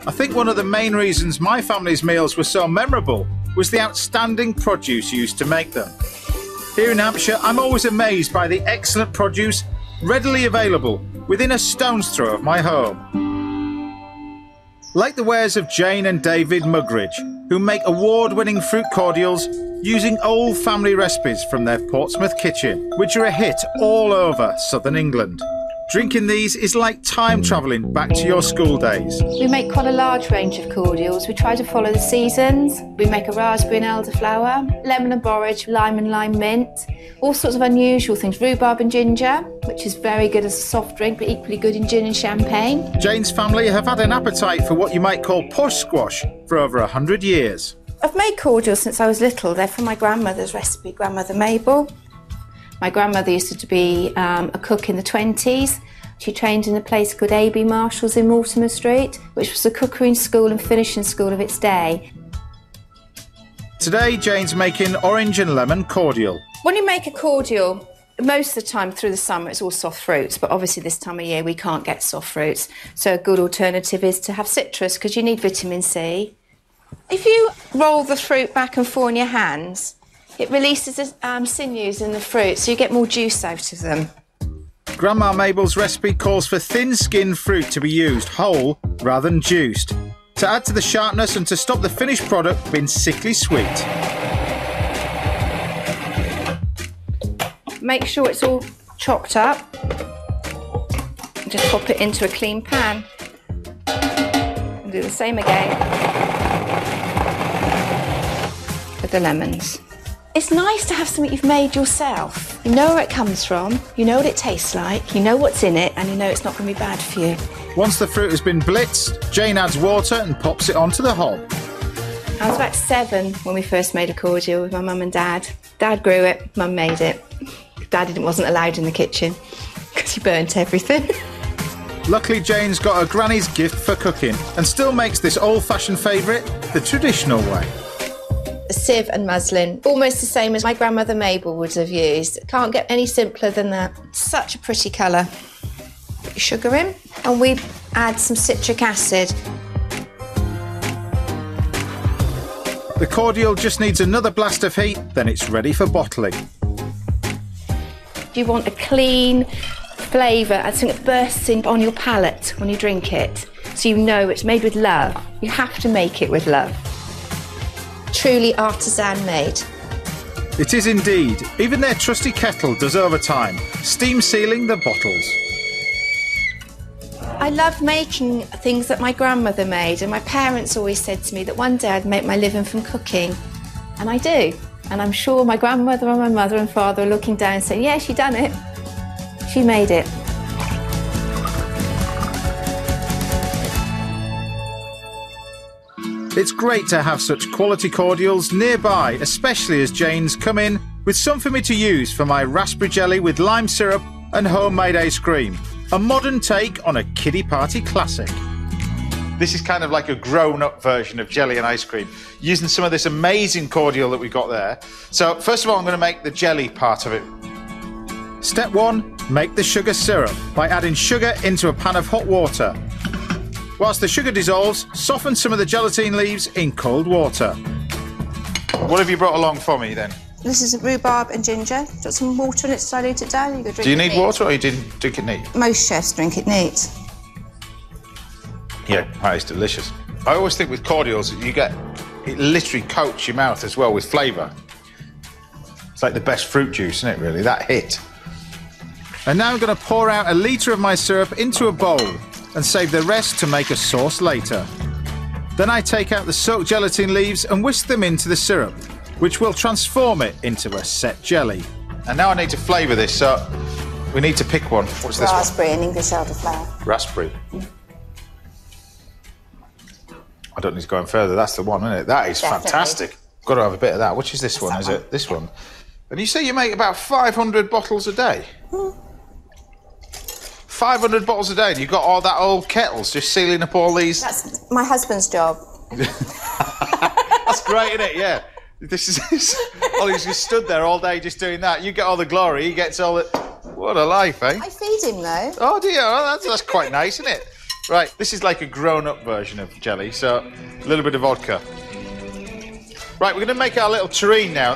I think one of the main reasons my family's meals were so memorable was the outstanding produce used to make them. Here in Hampshire, I'm always amazed by the excellent produce readily available within a stone's throw of my home. Like the wares of Jane and David Mugridge, who make award-winning fruit cordials using old family recipes from their Portsmouth kitchen, which are a hit all over southern England. Drinking these is like time travelling back to your school days. We make quite a large range of cordials. We try to follow the seasons. We make a raspberry and elderflower, lemon and borage, lime and lime mint, all sorts of unusual things. Rhubarb and ginger, which is very good as a soft drink, but equally good in gin and champagne. Jane's family have had an appetite for what you might call posh squash for over 100 years. I've made cordials since I was little. They're from my grandmother's recipe, Grandmother Mabel. My grandmother used to be a cook in the 20s. She trained in a place called A.B. Marshall's in Mortimer Street, which was a cookery school and finishing school of its day. Today, Jane's making orange and lemon cordial. When you make a cordial, most of the time through the summer it's all soft fruits, but obviously this time of year we can't get soft fruits. So a good alternative is to have citrus because you need vitamin C. If you roll the fruit back and forth in your hands, it releases the sinews in the fruit, so you get more juice out of them. Grandma Mabel's recipe calls for thin-skinned fruit to be used whole rather than juiced, to add to the sharpness and to stop the finished product being sickly sweet. Make sure it's all chopped up. Just pop it into a clean pan. And do the same again with the lemons. It's nice to have something you've made yourself. You know where it comes from, you know what it tastes like, you know what's in it, and you know it's not going to be bad for you. Once the fruit has been blitzed, Jane adds water and pops it onto the hob. I was about 7 when we first made a cordial with my mum and dad. Dad grew it, Mum made it. Dad wasn't allowed in the kitchen because he burnt everything. Luckily, Jane's got her granny's gift for cooking and still makes this old-fashioned favourite the traditional way. A sieve and muslin, almost the same as my grandmother Mabel would have used. Can't get any simpler than that. Such a pretty colour. Put your sugar in, and we add some citric acid. The cordial just needs another blast of heat, then it's ready for bottling. You want a clean flavour, something that bursts in on your palate when you drink it, so you know it's made with love. You have to make it with love. Truly artisan made. It is indeed. Even their trusty kettle does overtime, steam sealing the bottles. I love making things that my grandmother made, and my parents always said to me that one day I'd make my living from cooking. And I do. And I'm sure my grandmother and my mother and father are looking down saying, yeah, she done it. She made it. It's great to have such quality cordials nearby, especially as Jane's come in with some for me to use for my raspberry jelly with lime syrup and homemade ice cream. A modern take on a kiddie party classic. This is kind of like a grown-up version of jelly and ice cream, using some of this amazing cordial that we got there. So first of all, I'm going to make the jelly part of it. Step 1, make the sugar syrup by adding sugar into a pan of hot water. Whilst the sugar dissolves, soften some of the gelatine leaves in cold water. What have you brought along for me then? This is rhubarb and ginger. Got some water in it to dilute it down. You go drink Do you need neat. water or you didn't drink it neat? Most chefs drink it neat. Yeah, that is delicious. I always think with cordials, it literally coats your mouth as well with flavour. It's like the best fruit juice, isn't it, really? That hit. And now I'm going to pour out a litre of my syrup into a bowl and save the rest to make a sauce later. Then I take out the soaked gelatin leaves and whisk them into the syrup, which will transform it into a set jelly. And now I need to flavour this, so we need to pick one. What's this one? Raspberry and English elderflower. Raspberry. I don't need to go any further. That's the one, isn't it? That is Definitely. Fantastic. Got to have a bit of that. Which is this one? Is it this one? And you say you make about 500 bottles a day? 500 bottles a day, and you've got all that old kettles just sealing up all these. That's my husband's job. That's great, isn't it? Yeah. This is. Ollie's just stood there all day just doing that. You get all the glory, he gets all the. What a life, eh? I feed him though. Oh dear, oh, that's quite nice, isn't it? Right, this is like a grown-up version of jelly, so a little bit of vodka. Right, we're going to make our little terrine now.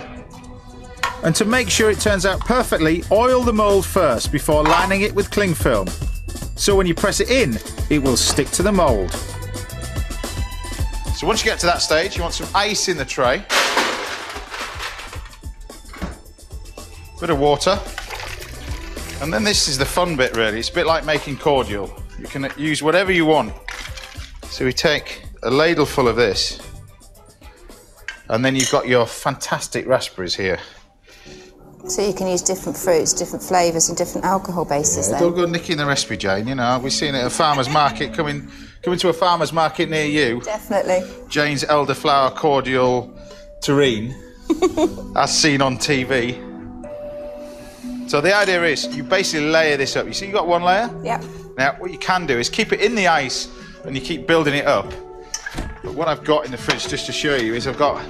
And to make sure it turns out perfectly, oil the mould first before lining it with cling film. So when you press it in, it will stick to the mould. So once you get to that stage, you want some ice in the tray. Bit of water. And then this is the fun bit, really. It's a bit like making cordial. You can use whatever you want. So we take a ladle full of this. And then you've got your fantastic raspberries here. So you can use different fruits, different flavours and different alcohol bases then? Don't go nicking the recipe, Jane, you know. We've seen it at a farmer's market, coming to a farmer's market near you. Definitely. Jane's Elderflower cordial terrine, as seen on TV. So the idea is you basically layer this up. You see you've got one layer? Yep. Now what you can do is keep it in the ice and you keep building it up. But what I've got in the fridge, just to show you, is I've got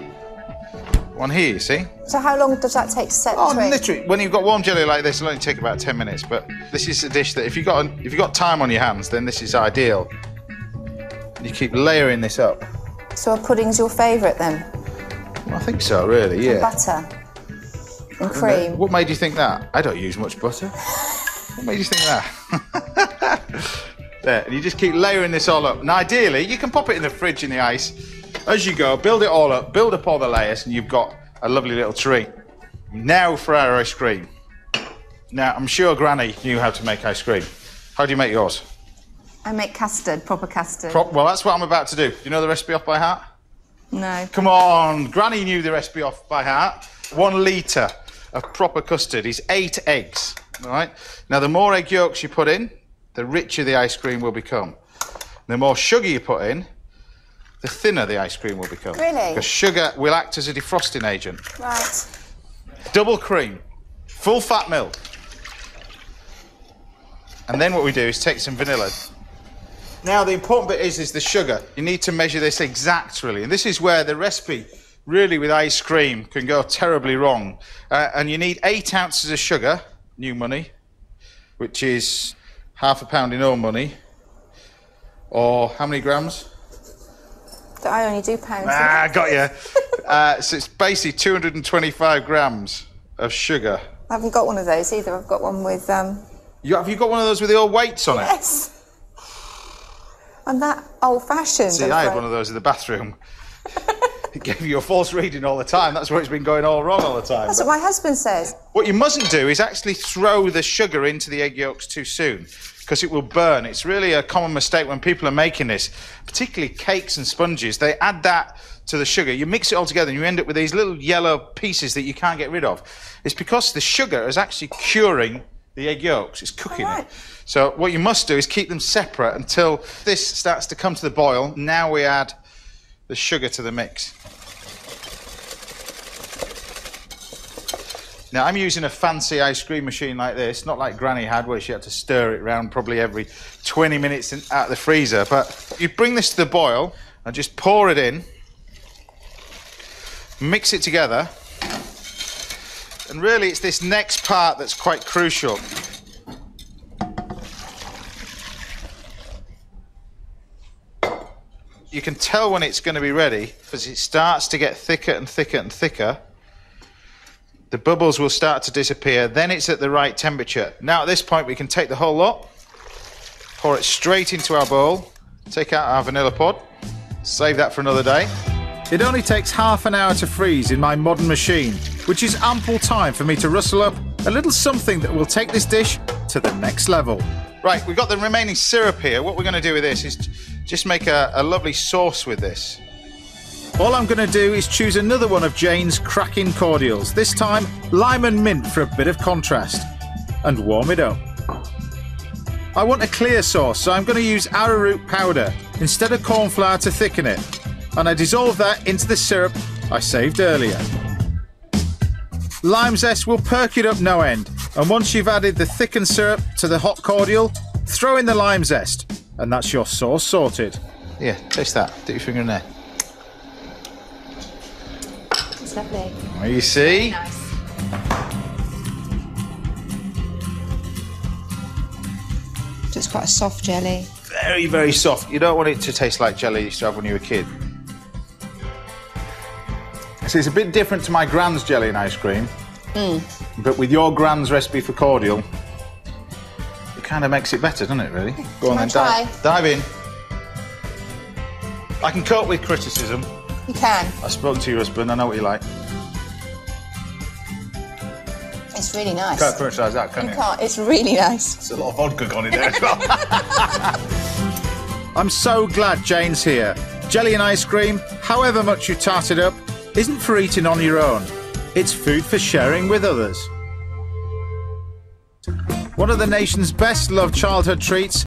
one here, you see? So how long does that take to set the tray? Literally, when you've got warm jelly like this, it'll only take about 10 minutes, but this is a dish that if you've got time on your hands, then this is ideal. You keep layering this up. So a pudding's your favourite then? Well, I think so, really, yeah. And butter and cream. What made you think that? I don't use much butter. What made you think that? There, and you just keep layering this all up. And ideally, you can pop it in the fridge in the ice. As you go, build it all up, build up all the layers, and you've got a lovely little terrine. Now for our ice cream. Now, I'm sure Granny knew how to make ice cream. How do you make yours? I make custard, proper custard. Well, that's what I'm about to do. Do you know the recipe off by heart? No. Come on, Granny knew the recipe off by heart. 1 litre of proper custard is 8 eggs, all right? Now, the more egg yolks you put in, the richer the ice cream will become. The more sugar you put in, the thinner the ice cream will become. Really? Because sugar will act as a defrosting agent. Right. Double cream, full fat milk. And then what we do is take some vanilla. Now, the important bit is the sugar. You need to measure this exactly. And this is where the recipe, really, with ice cream, can go terribly wrong. And you need 8 ounces of sugar, new money, which is half a pound in old money. Or how many grams? I only do pounds. Ah, got you. So it's basically 225 grams of sugar. I haven't got one of those either. I've got one with... Have you got one of those with the old weights on it? Yes. I'm that old-fashioned. See, I had one of those in the bathroom. It gave you a false reading all the time. That's where it's been going all wrong all the time. That's what my husband says. What you mustn't do is actually throw the sugar into the egg yolks too soon, because it will burn. It's really a common mistake when people are making this, particularly cakes and sponges. They add that to the sugar. You mix it all together and you end up with these little yellow pieces that you can't get rid of. It's because the sugar is actually curing the egg yolks. It's cooking it. So what you must do is keep them separate until this starts to come to the boil. Now we add the sugar to the mix. Now, I'm using a fancy ice cream machine like this, not like Granny had, where she had to stir it around probably every 20 minutes out of the freezer. But you bring this to the boil and just pour it in, mix it together, and really it's this next part that's quite crucial. You can tell when it's going to be ready because it starts to get thicker and thicker and thicker. The bubbles will start to disappear, then it's at the right temperature. Now at this point we can take the whole lot, pour it straight into our bowl, take out our vanilla pod, save that for another day. It only takes half an hour to freeze in my modern machine, which is ample time for me to rustle up a little something that will take this dish to the next level. Right, we've got the remaining syrup here. What we're going to do with this is just make a lovely sauce with this. All I'm going to do is choose another one of Jane's cracking cordials, this time lime and mint for a bit of contrast, and warm it up. I want a clear sauce, so I'm going to use arrowroot powder instead of corn flour to thicken it, and I dissolve that into the syrup I saved earlier. Lime zest will perk it up no end, and once you've added the thickened syrup to the hot cordial, throw in the lime zest, and that's your sauce sorted. Yeah, taste that. Dip your finger in there. It's lovely. Well, you see? Very nice. So it's quite a soft jelly. very, very soft. You don't want it to taste like jelly you used to have when you were a kid. So it's a bit different to my Gran's jelly and ice cream. But with your Gran's recipe for cordial, it kind of makes it better, doesn't it, really? Go on then, dive in. I can cope with criticism. You can. I've spoken to your husband, I know what you like. It's really nice. Can't criticise that, can you? You can't. It's really nice. There's a lot of vodka gone in there as well. I'm so glad Jane's here. Jelly and ice cream, however much you tart it up, isn't for eating on your own. It's food for sharing with others. One of the nation's best loved childhood treats